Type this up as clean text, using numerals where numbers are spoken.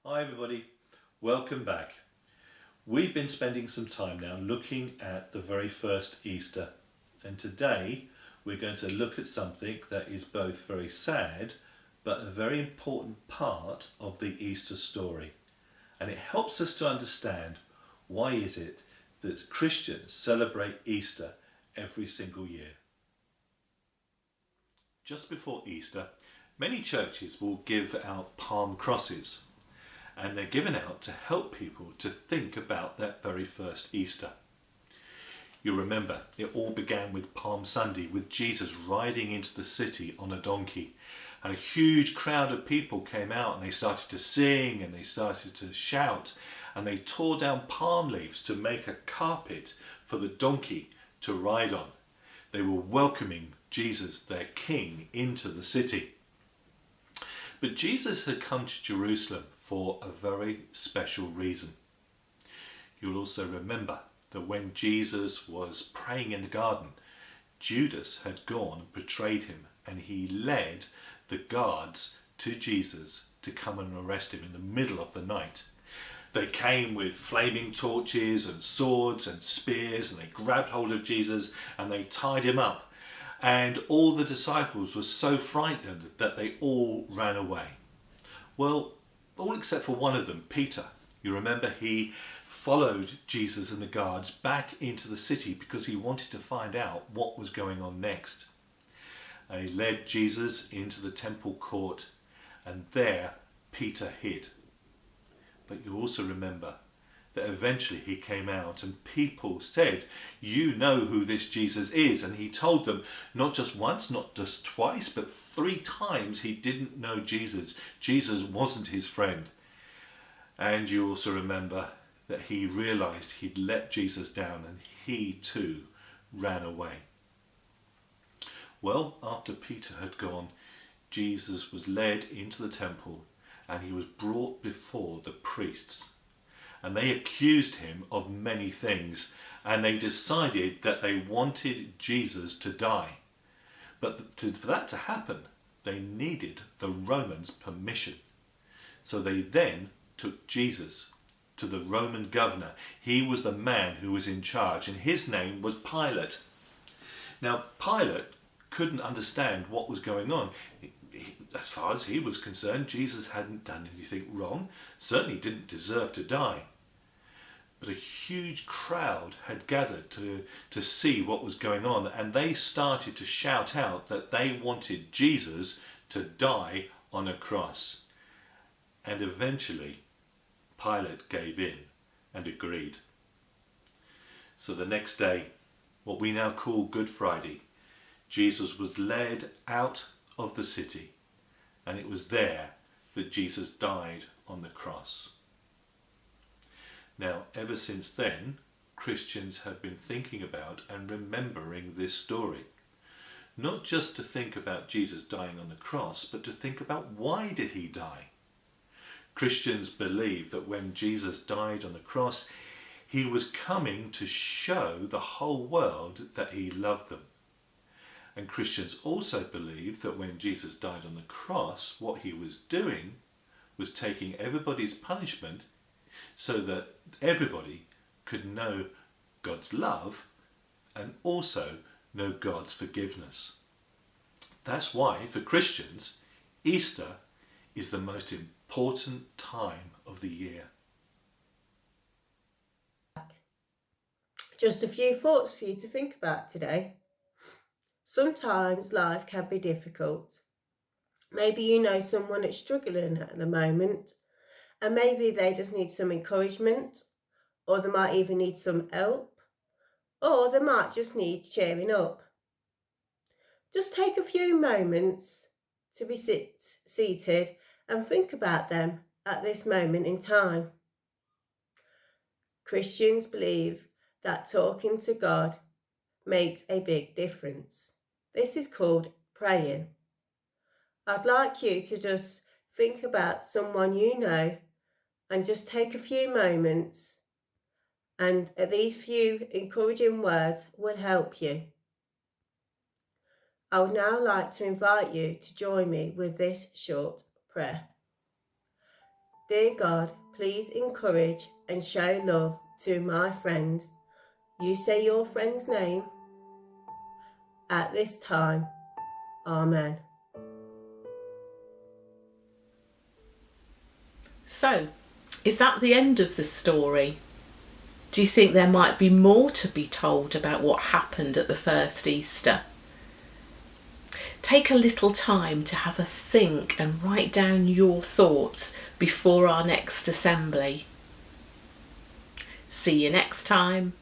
Hi everybody, welcome back. We've been spending some time now looking at the very first Easter, and today we're going to look at something that is both very sad but a very important part of the Easter story, and it helps us to understand why is it that Christians celebrate Easter every single year. Just before Easter, many churches will give out palm crosses, and they're given out to help people to think about that very first Easter. You'll remember it all began with Palm Sunday, with Jesus riding into the city on a donkey, and a huge crowd of people came out and they started to sing and they started to shout, and they tore down palm leaves to make a carpet for the donkey to ride on. They were welcoming Jesus, their king, into the city. But Jesus had come to Jerusalem for a very special reason. You'll also remember that when Jesus was praying in the garden, Judas had gone and betrayed him, and he led the guards to Jesus to come and arrest him in the middle of the night. They came with flaming torches and swords and spears, and they grabbed hold of Jesus and they tied him up. And all the disciples were so frightened that they all ran away. Well, all except for one of them, Peter. You remember he followed Jesus and the guards back into the city because he wanted to find out what was going on next. He led Jesus into the temple court, and there Peter hid. But you also remember that eventually he came out and people said, "You know who this Jesus is." And he told them not just once, not just twice, but 3 times he didn't know Jesus. Jesus wasn't his friend. And you also remember that he realized he'd let Jesus down and he too ran away. Well, after Peter had gone, Jesus was led into the temple and he was brought before the priests. And they accused him of many things, and they decided that they wanted Jesus to die. But for that to happen, they needed the Romans' permission. So they then took Jesus to the Roman governor. He was the man who was in charge, and his name was Pilate. Now, Pilate couldn't understand what was going on. As far as he was concerned, Jesus hadn't done anything wrong, certainly didn't deserve to die. But a huge crowd had gathered to see what was going on, and they started to shout out that they wanted Jesus to die on a cross. And eventually, Pilate gave in and agreed. So the next day, what we now call Good Friday, Jesus was led out of the city, and it was there that Jesus died on the cross. Now, ever since then, Christians have been thinking about and remembering this story. Not just to think about Jesus dying on the cross, but to think about why did he die? Christians believe that when Jesus died on the cross, he was coming to show the whole world that he loved them. And Christians also believe that when Jesus died on the cross, what he was doing was taking everybody's punishment so that everybody could know God's love and also know God's forgiveness. That's why, for Christians, Easter is the most important time of the year. Just a few thoughts for you to think about today. Sometimes life can be difficult. Maybe you know someone that's struggling at the moment, and maybe they just need some encouragement, or they might even need some help, or they might just need cheering up. Just take a few moments to be seated and think about them at this moment in time. Christians believe that talking to God makes a big difference. This is called praying. I'd like you to just think about someone you know and just take a few moments, and these few encouraging words will help you. I would now like to invite you to join me with this short prayer. Dear God, please encourage and show love to my friend. You say your friend's name at this time. Amen. So, is that the end of the story? Do you think there might be more to be told about what happened at the first Easter? Take a little time to have a think and write down your thoughts before our next assembly. See you next time.